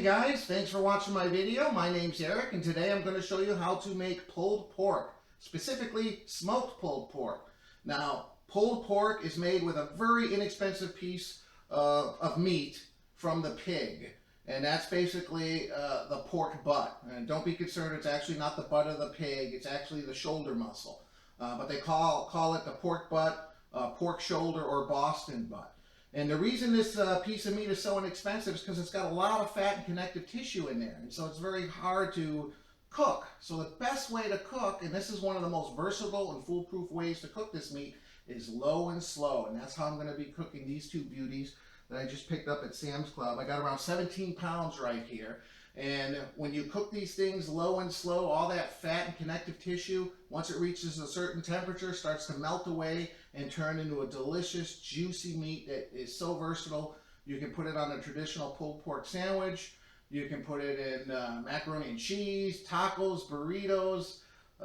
guys, thanks for watching my video. My name's Eric and today I'm going to show you how to make pulled pork, specifically smoked pulled pork. Now, pulled pork is made with a very inexpensive piece of meat from the pig, and that's basically the pork butt. And don't be concerned, it's actually not the butt of the pig, it's actually the shoulder muscle. But they call it the pork butt, pork shoulder, or Boston butt. And the reason this piece of meat is so inexpensive is because it's got a lot of fat and connective tissue in there. And so it's very hard to cook. So the best way to cook, and this is one of the most versatile and foolproof ways to cook this meat, is low and slow. And that's how I'm going to be cooking these two beauties that I just picked up at Sam's Club. I got around 17 pounds right here. And when you cook these things low and slow, all that fat and connective tissue, once it reaches a certain temperature, starts to melt away and turn into a delicious, juicy meat that is so versatile. You can put it on a traditional pulled pork sandwich. You can put it in macaroni and cheese, tacos, burritos,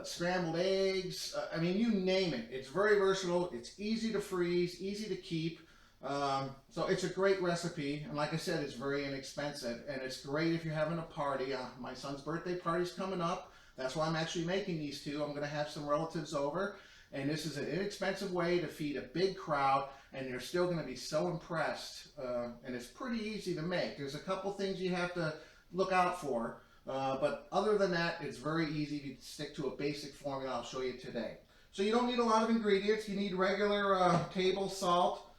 scrambled eggs. I mean, you name it. It's very versatile. It's easy to freeze, easy to keep. So it's a great recipe, and like I said, it's very inexpensive, and it's great if you're having a party. My son's birthday party's coming up. That's why I'm actually making these two. I'm going to have some relatives over, and this is an inexpensive way to feed a big crowd, and you're still going to be so impressed, and it's pretty easy to make. There's a couple things you have to look out for, but other than that, it's very easy to stick to a basic formula I'll show you today. So you don't need a lot of ingredients. You need regular table salt,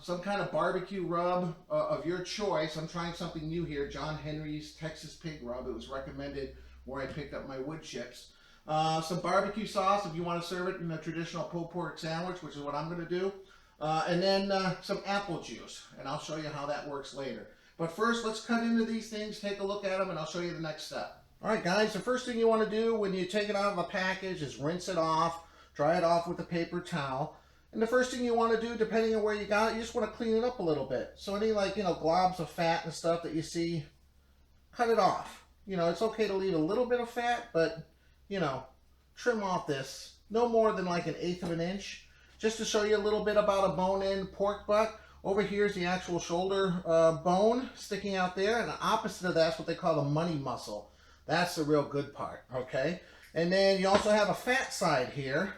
some kind of barbecue rub of your choice. I'm trying something new here, John Henry's Texas Pig Rub. It was recommended where I picked up my wood chips. Some barbecue sauce if you want to serve it in a traditional pulled pork sandwich, which is what I'm going to do. And then some apple juice, and I'll show you how that works later. But first, let's cut into these things, take a look at them, and I'll show you the next step. Alright guys, the first thing you want to do when you take it out of a package is rinse it off, dry it off with a paper towel. And the first thing you want to do, depending on where you got it, you just want to clean it up a little bit. So any globs of fat and stuff that you see, cut it off. It's okay to leave a little bit of fat, but, trim off this. No more than like 1/8 of an inch. Just to show you a little bit about a bone-in pork butt. Over here is the actual shoulder bone sticking out there. And the opposite of that's what they call the money muscle. That's the real good part, okay? And then you also have a fat side here.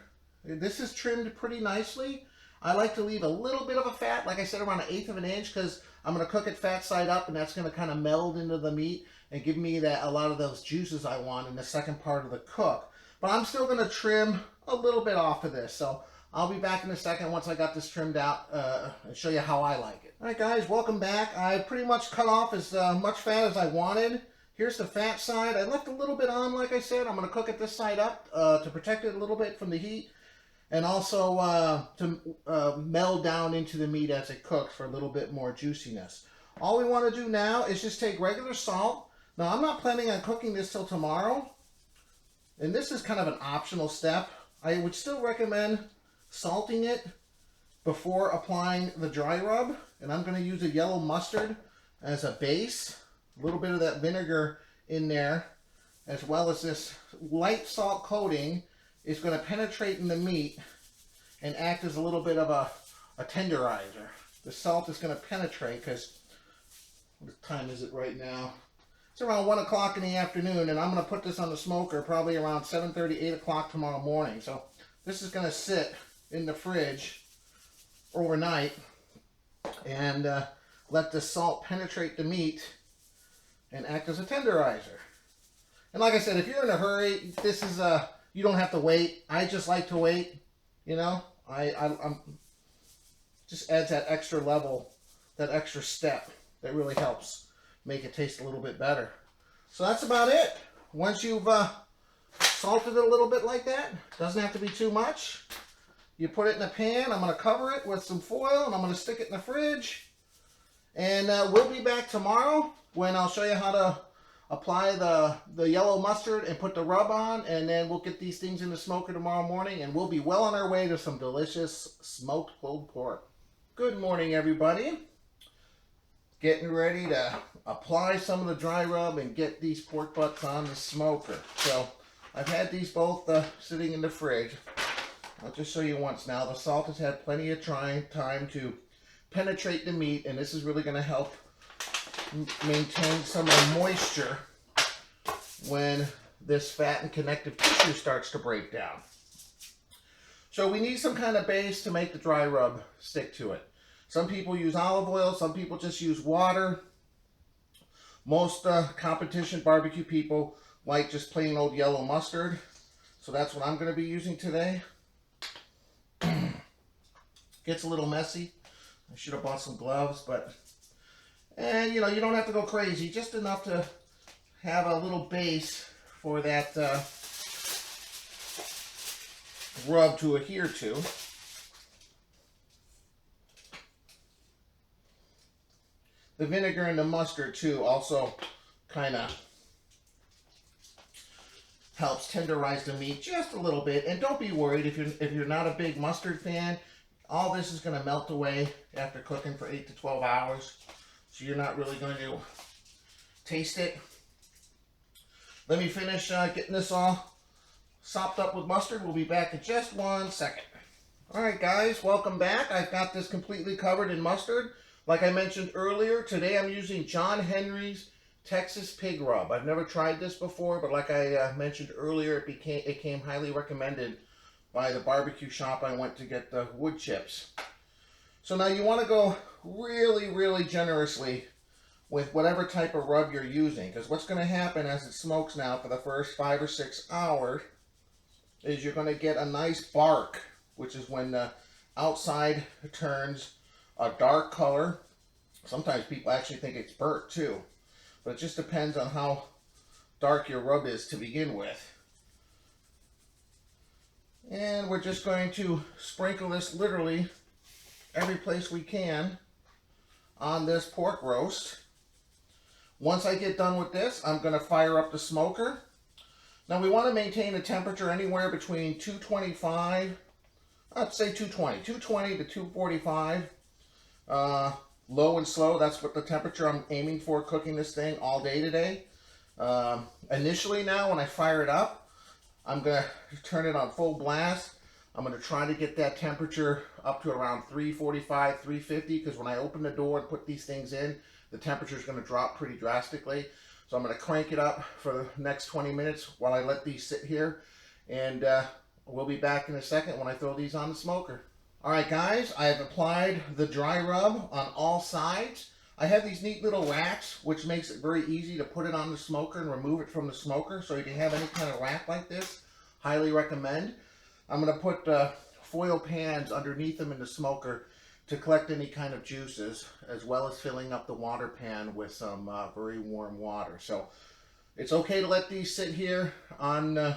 This is trimmed pretty nicely. I like to leave a little bit of a fat, like I said, around 1/8 of an inch, because I'm going to cook it fat side up, and that's going to kind of meld into the meat and give me a lot of those juices I want in the second part of the cook. But I'm still going to trim a little bit off of this, so I'll be back in a second once I got this trimmed out and show you how I like it. Alright guys, welcome back. I pretty much cut off as much fat as I wanted. Here's the fat side. I left a little bit on, like I said. I'm going to cook it this side up to protect it a little bit from the heat. And also to meld down into the meat as it cooks for a little bit more juiciness. All we want to do now is just take regular salt. Now I'm not planning on cooking this till tomorrow. And this is kind of an optional step. I would still recommend salting it before applying the dry rub. And I'm going to use a yellow mustard as a base. A little bit of that vinegar in there, as well as this light salt coating is going to penetrate in the meat and act as a little bit of a tenderizer. The salt is going to penetrate because, what time is it right now? It's around 1 o'clock in the afternoon, and I'm going to put this on the smoker probably around 7:30, 8 o'clock tomorrow morning. So this is going to sit in the fridge overnight and let the salt penetrate the meat and act as a tenderizer. And like I said, if you're in a hurry, this is you don't have to wait. I just like to wait, I'm just adds that extra level, that extra step that really helps make it taste a little bit better. So that's about it. Once you've salted it a little bit like that, doesn't have to be too much. You put it in a pan. I'm going to cover it with some foil, and I'm going to stick it in the fridge. And we'll be back tomorrow when I'll show you how to apply the yellow mustard and put the rub on, and then we'll get these things in the smoker tomorrow morning, and we'll be well on our way to some delicious smoked pulled pork. Good morning, everybody. Getting ready to apply some of the dry rub and get these pork butts on the smoker. So I've had these both sitting in the fridge. I'll just show you once now. The salt has had plenty of time to penetrate the meat, and this is really going to help maintain some of the moisture when this fat and connective tissue starts to break down. So we need some kind of base to make the dry rub stick to it. Some people use olive oil, some people just use water. Most competition barbecue people like just plain old yellow mustard. So that's what I'm going to be using today. Gets a little messy. I should have bought some gloves, but you know, you don't have to go crazy. Just enough to have a little base for that rub to adhere to. The vinegar and the mustard too also kind of helps tenderize the meat just a little bit. And don't be worried if you're not a big mustard fan. All this is going to melt away after cooking for 8 to 12 hours. So you're not really going to taste it. Let me finish getting this all sopped up with mustard. We'll be back in just 1 second. Alright guys, welcome back. I've got this completely covered in mustard. Like I mentioned earlier, today I'm using John Henry's Texas Pig Rub. I've never tried this before, but like I mentioned earlier, it came highly recommended by the barbecue shop I went to get the wood chips. So now you want to go really, really generously with whatever type of rub you're using, because what's going to happen as it smokes now for the first 5 or 6 hours is you're going to get a nice bark, which is when the outside turns a dark color. Sometimes people actually think it's burnt too, but it just depends on how dark your rub is to begin with. And we're just going to sprinkle this literally every place we can on this pork roast. Once I get done with this, I'm going to fire up the smoker. Now we want to maintain a temperature anywhere between 225, I'd say 220 to 245. Low and slow, that's what the temperature I'm aiming for cooking this thing all day today. Initially now, when I fire it up, I'm going to turn it on full blast. I'm going to try to get that temperature up to around 345, 350, because when I open the door and put these things in, the temperature is going to drop pretty drastically. So I'm going to crank it up for the next 20 minutes while I let these sit here. And we'll be back in a second when I throw these on the smoker. Alright guys, I have applied the dry rub on all sides. I have these neat little racks, which makes it very easy to put it on the smoker and remove it from the smoker. So you can have any kind of rack like this. Highly recommend. I'm going to put foil pans underneath them in the smoker to collect any kind of juices, as well as filling up the water pan with some very warm water. So it's okay to let these sit here on the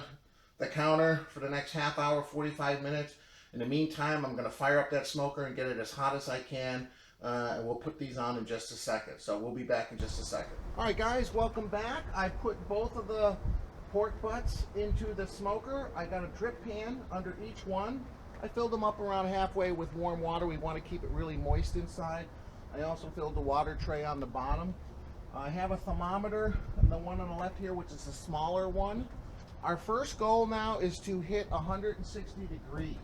counter for the next half hour, 45 minutes. In the meantime, I'm going to fire up that smoker and get it as hot as I can. And we'll put these on in just a second. So we'll be back in just a second. All right, guys, welcome back. I put both of the pork butts into the smoker. I got a drip pan under each one. I filled them up around halfway with warm water. We want to keep it really moist inside. I also filled the water tray on the bottom. I have a thermometer, and the one on the left here, which is the smaller one. Our first goal now is to hit 160 degrees.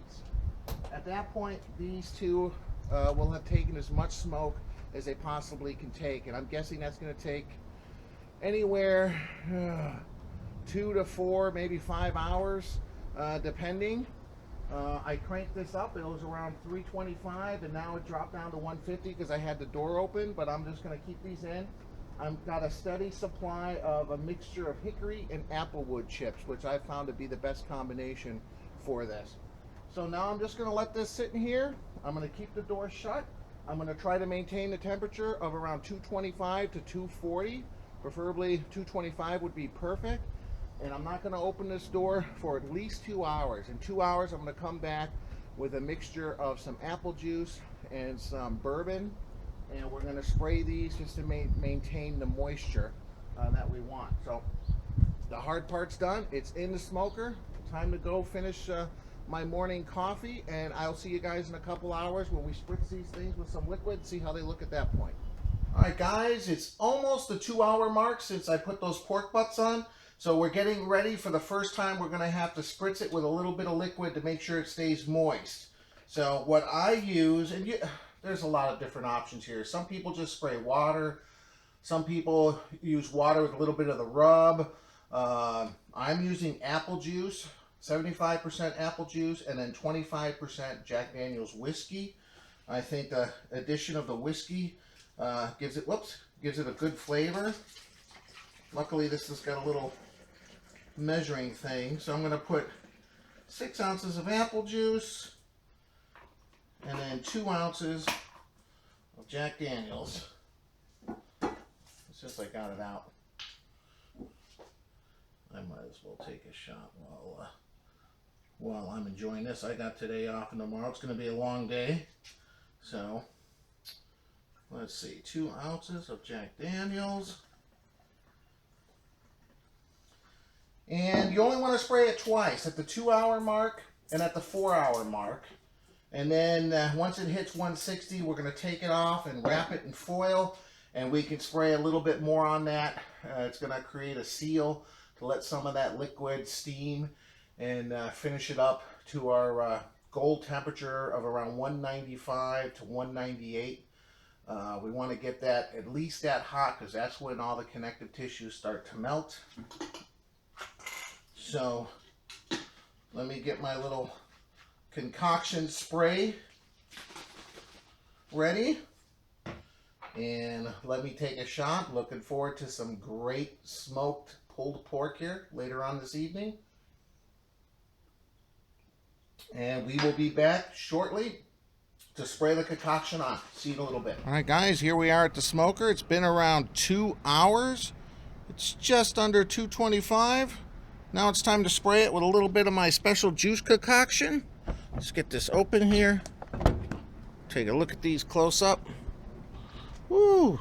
At that point, these two will have taken as much smoke as they possibly can take, and I'm guessing that's going to take anywhere 2 to 4, maybe 5 hours, depending. I cranked this up. It was around 325, and now it dropped down to 150 because I had the door open, but I'm just going to keep these in. I've got a steady supply of a mixture of hickory and applewood chips, which I found to be the best combination for this. So now I'm just going to let this sit in here. I'm going to keep the door shut. I'm going to try to maintain the temperature of around 225 to 240. Preferably 225 would be perfect. And I'm not going to open this door for at least 2 hours. In 2 hours, I'm going to come back with a mixture of some apple juice and some bourbon. And we're going to spray these just to maintain the moisture that we want. So the hard part's done. It's in the smoker. Time to go finish my morning coffee, and I'll see you guys in a couple hours when we spritz these things with some liquid, see how they look at that point. Alright guys, it's almost the 2 hour mark since I put those pork butts on, so we're getting ready for the first time. We're going to have to spritz it with a little bit of liquid to make sure it stays moist. So what I use, and there's a lot of different options here. Some people just spray water. Some people use water with a little bit of the rub. I'm using apple juice, 75% apple juice, and then 25% Jack Daniel's whiskey. I think the addition of the whiskey gives it a good flavor. Luckily, this has got a little measuring thing, so I'm going to put 6 ounces of apple juice and then 2 ounces of Jack Daniel's. It's just I got it out. I might as well take a shot while I'm enjoying this. I got today off, and tomorrow it's going to be a long day. So let's see, 2 ounces of Jack Daniel's. And you only want to spray it twice, at the 2-hour mark and at the 4-hour mark. And then once it hits 160, we're going to take it off and wrap it in foil. And we can spray a little bit more on that. It's going to create a seal to let some of that liquid steam and finish it up to our goal temperature of around 195 to 198. We want to get that at least that hot, because that's when all the connective tissues start to melt. So let me get my little concoction spray ready, and let me take a shot. Looking forward to some great smoked pulled pork here later on this evening. And we will be back shortly to spray the concoction on. See you in a little bit. All right, guys, here we are at the smoker. It's been around 2 hours. It's just under 225. Now it's time to spray it with a little bit of my special juice concoction. Let's get this open here. Take a look at these close up. Woo!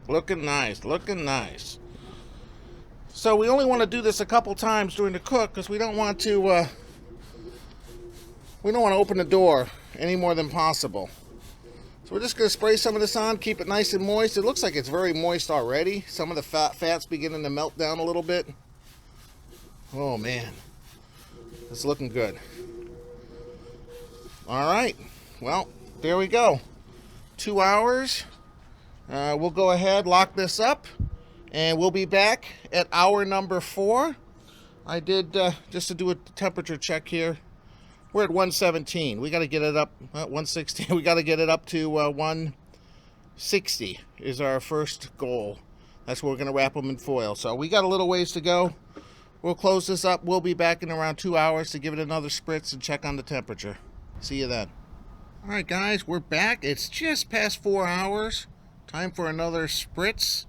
Looking nice, looking nice. So we only want to do this a couple times during the cook, because we don't want to open the door any more than possible. So we're just going to spray some of this on, keep it nice and moist. It looks like it's very moist already. Some of the fat's beginning to melt down a little bit. Oh man, it's looking good. All right, well, there we go. 2 hours. We'll go ahead, lock this up, and we'll be back at hour number 4. I did, just to do a temperature check here, we're at 117. We got to get it up, 116. We got to get it up to 160 is our first goal. That's where we're going to wrap them in foil. So we got a little ways to go. We'll close this up. We'll be back in around 2 hours to give it another spritz and check on the temperature. See you then. All right, guys, we're back. It's just past 4 hours. Time for another spritz.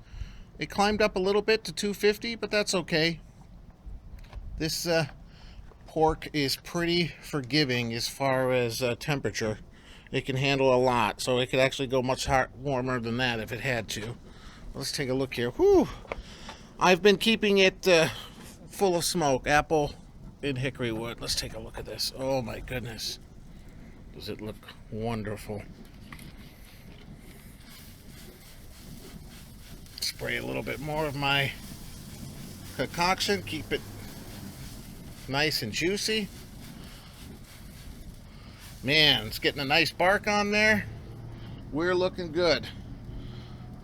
It climbed up a little bit to 250, but that's okay. This pork is pretty forgiving as far as temperature. It can handle a lot, so it could actually go much warmer than that if it had to. Let's take a look here. Whew. I've been keeping it full of smoke. Apple and hickory wood. Let's take a look at this. Oh my goodness. Does it look wonderful? Spray a little bit more of my concoction. Keep it nice and juicy. Man, it's getting a nice bark on there. We're looking good.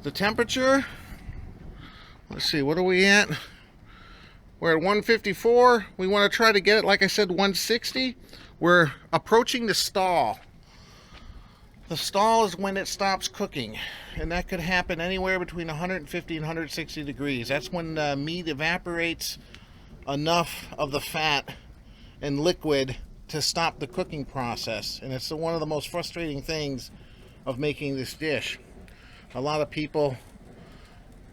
The temperature, let's see, what are we at? We're at 154. We want to try to get it, like I said, 160. We're approaching the stall. The stall is when it stops cooking, and that could happen anywhere between 150 and 160 degrees. That's when meat evaporates enough of the fat and liquid to stop the cooking process. And it's one of the most frustrating things of making this dish. A lot of people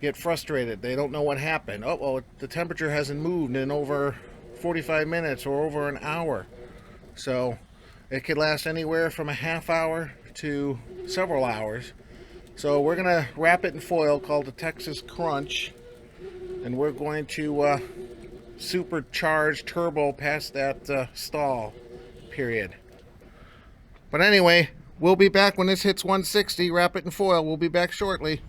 get frustrated. They don't know what happened. Oh, well, the temperature hasn't moved in over 45 minutes or over an hour. So it could last anywhere from a half hour to several hours. So we're gonna wrap it in foil called the Texas Crunch, and we're going to supercharge turbo past that stall period. But anyway, we'll be back when this hits 160. Wrap it in foil. We'll be back shortly.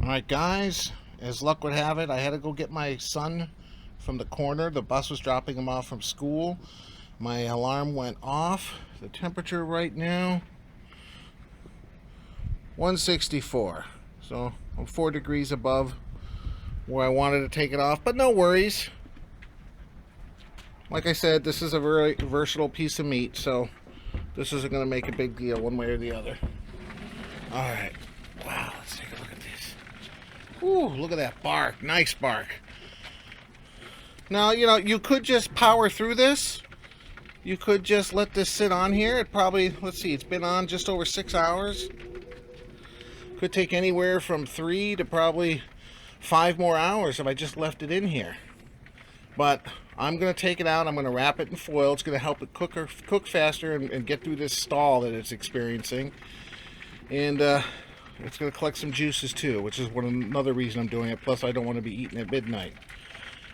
All right, guys, as luck would have it, I had to go get my son from the corner. The bus was dropping him off from school. My alarm went off. The temperature right now 164. So I'm 4 degrees above where I wanted to take it off, but no worries. Like I said, this is a very versatile piece of meat, so this isn't going to make a big deal one way or the other. All right. Wow, let's take a look at this. Ooh, look at that bark. Nice bark. Now, you know, you could just power through this. You could just let this sit on here. It probably, let's see, it's been on just over 6 hours. Could take anywhere from 3 to probably 5 more hours if I just left it in here. But I'm going to take it out. I'm going to wrap it in foil. It's going to help it cook faster and get through this stall that it's experiencing. And it's going to collect some juices too, which is another reason I'm doing it. Plus, I don't want to be eating at midnight.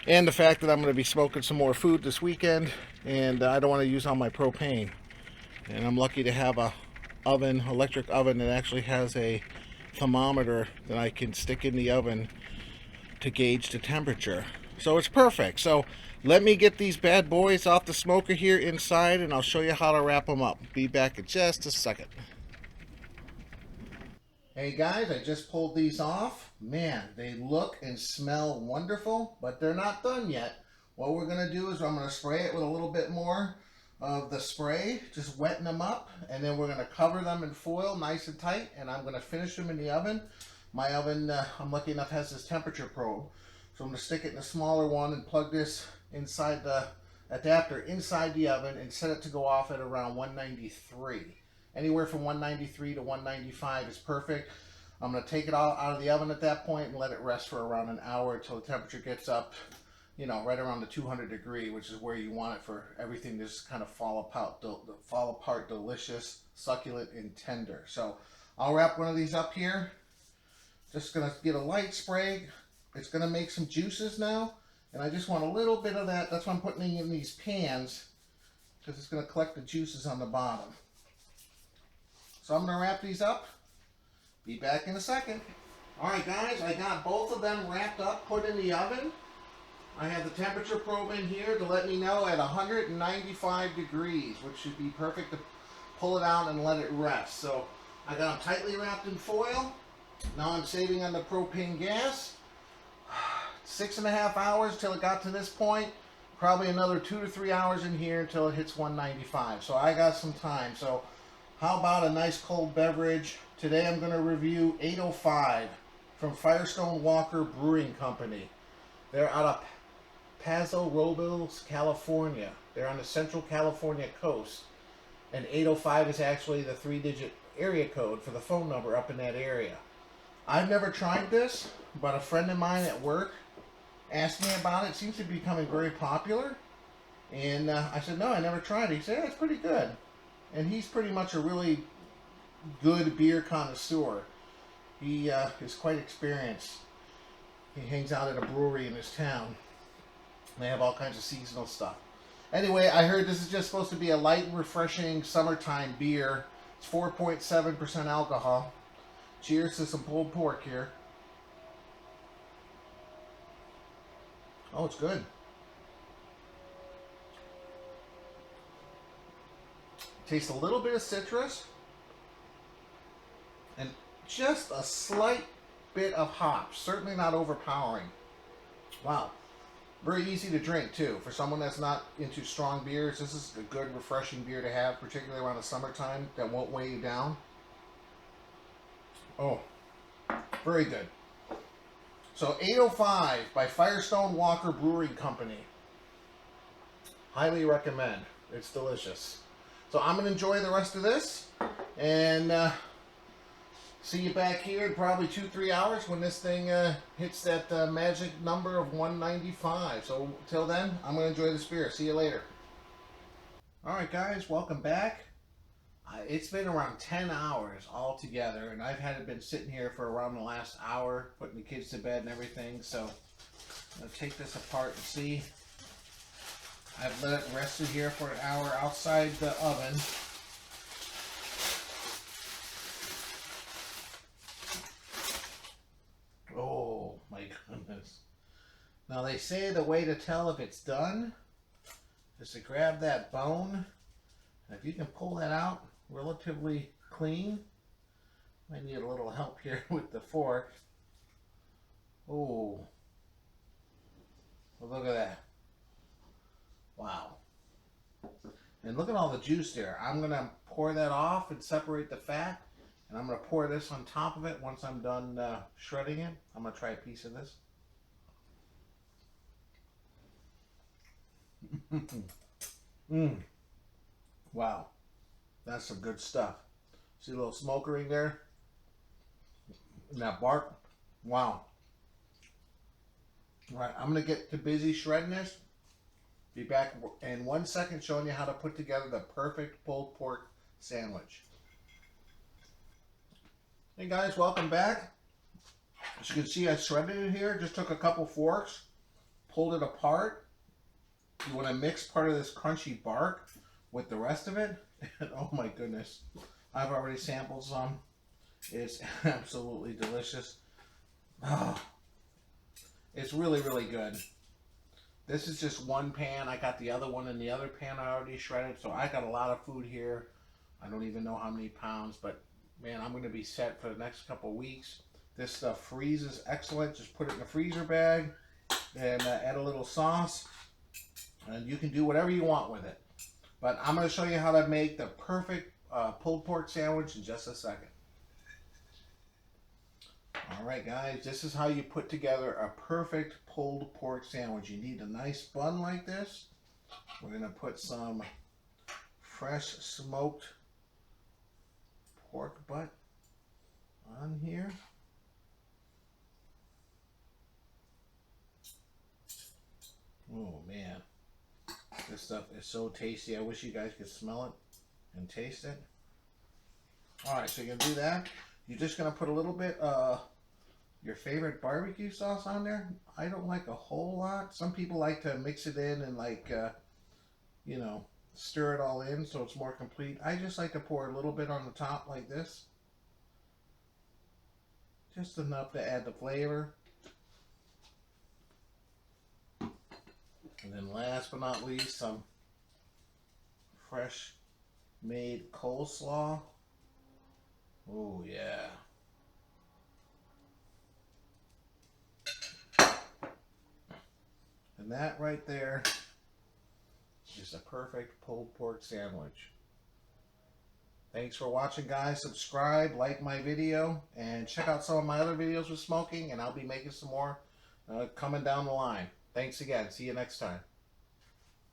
And the fact that I'm going to be smoking some more food this weekend, and I don't want to use all my propane. And I'm lucky to have a electric oven that actually has a thermometer that I can stick in the oven to gauge the temperature. So it's perfect. So let me get these bad boys off the smoker here inside, and I'll show you how to wrap them up. Be back in just a second. Hey guys, I just pulled these off. Man, they look and smell wonderful, but they're not done yet. What we're going to do is I'm going to spray it with a little bit more of the spray, just wetting them up, and then we're going to cover them in foil nice and tight, and I'm going to finish them in the oven. My oven, I'm lucky enough, has this temperature probe. So I'm going to stick it in a smaller one and plug this inside the adapter inside the oven and set it to go off at around 193. Anywhere from 193 to 195 is perfect. I'm going to take it all out of the oven at that point and let it rest for around an hour until the temperature gets up, you know, right around the 200 degree, which is where you want it for everything to just kind of fall apart, delicious, succulent, and tender. So I'll wrap one of these up here. Just going to get a light spray. It's going to make some juices now, and I just want a little bit of that. That's why I'm putting it in these pans, because it's going to collect the juices on the bottom. So I'm going to wrap these up. Be back in a second. Alright guys, I got both of them wrapped up, put in the oven. I have the temperature probe in here to let me know at 195 degrees, which should be perfect to pull it out and let it rest. So I got them tightly wrapped in foil. Now I'm saving on the propane gas. 6.5 hours till it got to this point. Probably another 2 to 3 hours in here until it hits 195. So I got some time. So how about a nice cold beverage? Today I'm going to review 805 from Firestone Walker Brewing Company. They're out of Paso Robles, California. They're on the Central California coast. And 805 is actually the 3-digit area code for the phone number up in that area. I've never tried this, but a friend of mine at work asked me about it. It seems to be becoming very popular. And I said, no, I never tried it. He said, yeah, it's pretty good. And he's pretty much a really good beer connoisseur. He is quite experienced. He hangs out at a brewery in his town. They have all kinds of seasonal stuff. Anyway, I heard this is just supposed to be a light and refreshing summertime beer. It's 4.7% alcohol. Cheers to some pulled pork here. Oh, it's good. Tastes a little bit of citrus and just a slight bit of hops. Certainly not overpowering. Wow. Very easy to drink too. For someone that's not into strong beers, this is a good refreshing beer to have, particularly around the summertime, that won't weigh you down. Oh, very good. So 805 by Firestone Walker Brewing Company. Highly recommend. It's delicious. So I'm going to enjoy the rest of this, and see you back here in probably 2-3 hours when this thing hits that magic number of 195. So till then, I'm going to enjoy this beer. See you later. Alright guys, welcome back. It's been around 10 hours altogether, and I've been sitting here for around the last hour, putting the kids to bed and everything. So I'm going to take this apart and see. I've let it rest in here for an hour outside the oven. Oh my goodness. Now they say the way to tell if it's done is to grab that bone. And if you can pull that out relatively clean, I need a little help here with the fork. Oh, well, look at that. Wow. And look at all the juice there. I'm going to pour that off and separate the fat. And I'm going to pour this on top of it once I'm done shredding it. I'm going to try a piece of this. Mmm. Wow. That's some good stuff. See a little smoke ring there? And that bark. Wow. All right, I'm going to get to busy shredding this. Be back in 1 second showing you how to put together the perfect pulled pork sandwich. Hey guys, welcome back. As you can see, I shredded it here. Just took a couple forks, pulled it apart. You want to mix part of this crunchy bark with the rest of it. And oh my goodness, I've already sampled some. It's absolutely delicious. Oh, it's really, really good. This is just one pan. I got the other one in the other pan I already shredded. So I got a lot of food here. I don't even know how many pounds, but man, I'm going to be set for the next couple of weeks. This stuff freezes excellent. Just put it in a freezer bag and add a little sauce. And you can do whatever you want with it. But I'm going to show you how to make the perfect pulled pork sandwich in just a second. Alright guys, this is how you put together a perfect pulled pork sandwich. You need a nice bun like this. We're going to put some fresh smoked pork butt on here. Oh man, this stuff is so tasty. I wish you guys could smell it and taste it. Alright, so you're going to do that. You're just going to put a little bit your favorite barbecue sauce on there. I don't like a whole lot. Some people like to mix it in and like, you know, stir it all in so it's more complete. I just like to pour a little bit on the top like this. Just enough to add the flavor. And then last but not least, some fresh made coleslaw. Oh yeah. And that right there is a perfect pulled pork sandwich. Thanks for watching guys. Subscribe, like my video, and check out some of my other videos with Smo'King, and I'll be making some more coming down the line. Thanks again. See you next time.